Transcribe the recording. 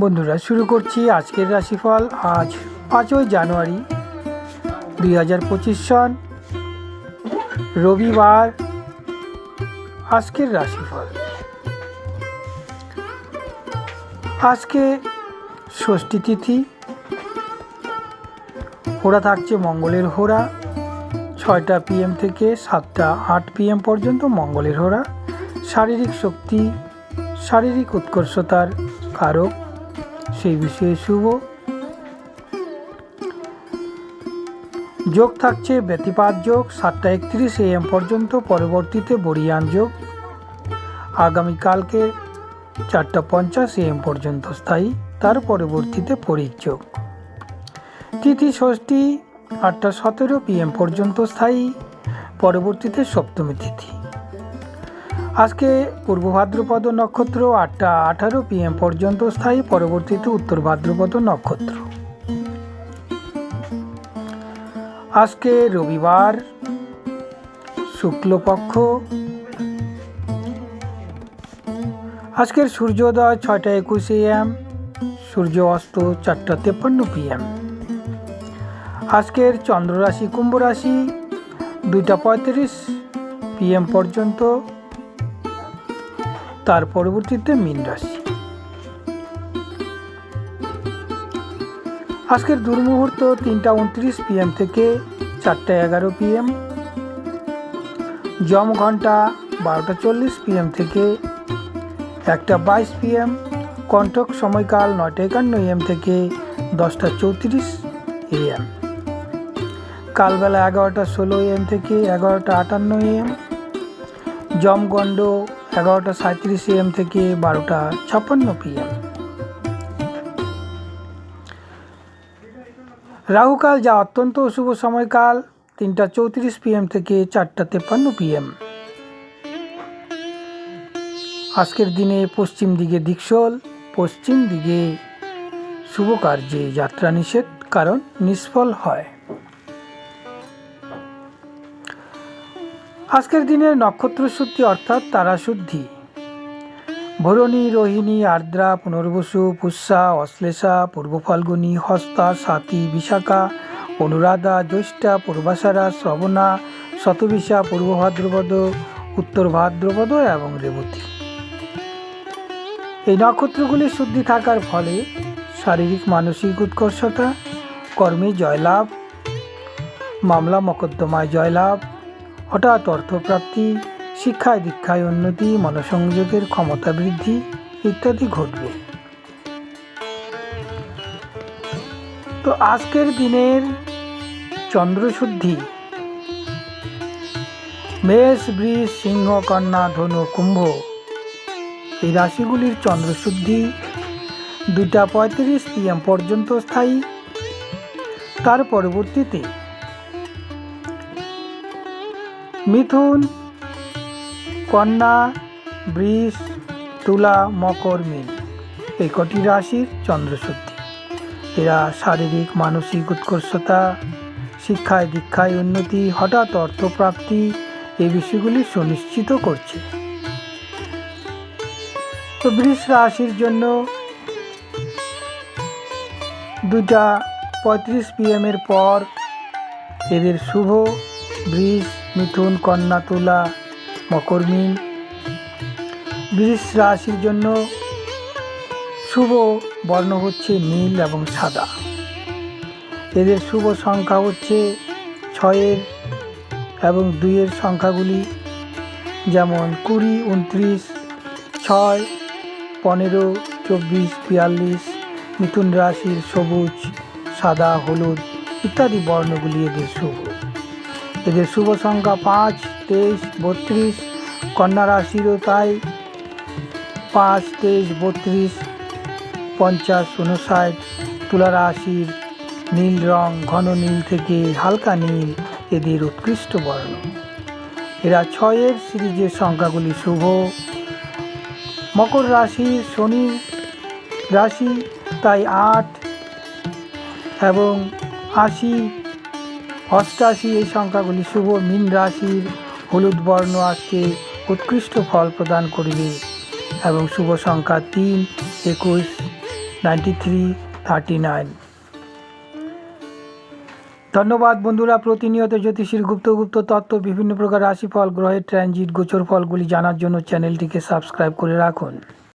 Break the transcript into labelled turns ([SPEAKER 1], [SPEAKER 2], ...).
[SPEAKER 1] বন্ধুরা, শুরু করছি আজকের রাশিফল। আজ 5ই জানুয়ারি 2025 সন, রবিবার। আজকের রাশিফল, আজকে ষষ্ঠী তিথি। হোরা থাকছে মঙ্গলের হোরা, 6টা PM থেকে 7টা 8 PM পর্যন্ত মঙ্গলের হোরা। শারীরিক শক্তি, শারীরিক উৎকর্ষতার কারক, সেই বিষয়ে শুভ। যোগ থাকছে ব্যতিপাত যোগ 7টা 31 AM পর্যন্ত, পরবর্তীতে বরিয়ান যোগ আগামীকালকে 4টা 50 AM পর্যন্ত স্থায়ী, তার পরবর্তীতে পরিক যোগ। তিথি ষষ্ঠী 8টা 17 PM পর্যন্ত স্থায়ী, পরবর্তীতে সপ্তমী তিথি। আজকে পূর্ব ভাদ্রপদ নক্ষত্র 8টা 18 PM পর্যন্ত স্থায়ী, পরবর্তীতে উত্তর ভাদ্রপদ নক্ষত্র। আজকে রবিবার, শুক্লপক্ষ। আজকের সূর্যোদয় 6টা 21 AM, সূর্য অস্ত 4টা 53 PM। আজকের চন্দ্র রাশি কুম্ভ রাশি 2টা 35 PM পর্যন্ত, তার পরবর্তীতে মীন রাশি। আজকের দুর্মুহূর্ত 3টা 29 PM থেকে 4টা 11 PM। যম ঘন্টা 12টা 40 PM থেকে 1টা 22 PM। কণ্টক সময়কাল 9টা 51 AM থেকে 10টা 34 AM। কালবেলা 11টা 16 AM থেকে 11টা 58 AM। যমগণ্ড 11টা 37 AM থেকে 12টা 56 PM। রাহুকাল, যা অত্যন্ত অশুভ সময়কাল, 3টা 34 PM থেকে 4টা 53 PM। আজকের দিনে পশ্চিম দিকে দিকশোল, পশ্চিম দিকে শুভ কার্যে যাত্রা নিষেধ, কারণ নিষ্ফল হয়। আজকের দিনের নক্ষত্র শুদ্ধি অর্থাৎ তারা শুদ্ধি: ভরণী, রোহিণী, আর্দ্রা, পুনর্বসু, পুষ্যা, অশ্লেষা, পূর্ব ফাল্গুনী, হস্তা, স্বাতি, বিশাখা, অনুরাধা, জ্যৈষ্ঠা, পূর্বাষাঢ়া, শ্রবণা, শতবিশা, পূর্ব ভাদ্রপদ, উত্তর ভাদ্রপদ এবং রেবতী। এই নক্ষত্রগুলি শুদ্ধি থাকার ফলে শারীরিক মানসিক উৎকর্ষতা, কর্মে জয়লাভ, মামলা মকদ্দমায় জয়লাভ, হঠাৎ অর্থপ্রাপ্তি, শিক্ষায় দীক্ষায় উন্নতি, মনসংযোগের ক্ষমতা বৃদ্ধি ইত্যাদি ঘটবে। তো আজকের দিনের চন্দ্রশুদ্ধি: মেষ, বৃষ, সিংহ, কন্যা, ধনু, কুম্ভ, এই রাশিগুলির চন্দ্রশুদ্ধি 2টা 35 PM পর্যন্ত স্থায়ী, তার পরবর্তীতে মিথুন, কন্যা, বৃষ, তুলা, মকর, মীন, এই কটি রাশির চন্দ্রশুদ্ধি। এরা শারীরিক মানসিক উৎকর্ষতা, শিক্ষায় দীক্ষায় উন্নতি, হঠাৎ অর্থপ্রাপ্তি, এই বিষয়গুলি সুনিশ্চিত করছে। তো বৃষ রাশির জন্য 2টা 35 PM এর পর এদের শুভ: বৃষ, মিথুন, কন্যা, তুলা, মকর, মীন। বৃষ রাশির জন্য শুভ বর্ণ হচ্ছে নীল এবং সাদা। এদের শুভ সংখ্যা হচ্ছে 6 এবং 2 সংখ্যাগুলি, যেমন 20, 29, 6, 15, 24, 42। মিথুন রাশির সবুজ, সাদা, হলুদ ইত্যাদি বর্ণগুলি এদের শুভ। এদের শুভ সংখ্যা 5, 23, 32। কন্যা রাশিরও তাই, 5, 23, 32, 50, 59। তুলা রাশির নীল রং, ঘন নীল থেকে হালকা নীল এদের উৎকৃষ্ট বর্ণ। এরা 6 সিরিজের সংখ্যাগুলি শুভ। মকর রাশির শনি রাশি, তাই 8 এবং 80, 88 এই সংখ্যাগুলি শুভ। মীন রাশির হলুদ বর্ণ আজকে উৎকৃষ্ট ফল প্রদান করিবে এবং শুভ সংখ্যা 3, 21, 9339। ধন্যবাদ বন্ধুরা। প্রতিনিয়ত জ্যোতিষীর গুপ্ত তত্ত্ব, বিভিন্ন প্রকার রাশিফল, গ্রহের ট্রানজিট, গোচর ফলগুলি জানার জন্য চ্যানেলটিকে সাবস্ক্রাইব করে রাখুন।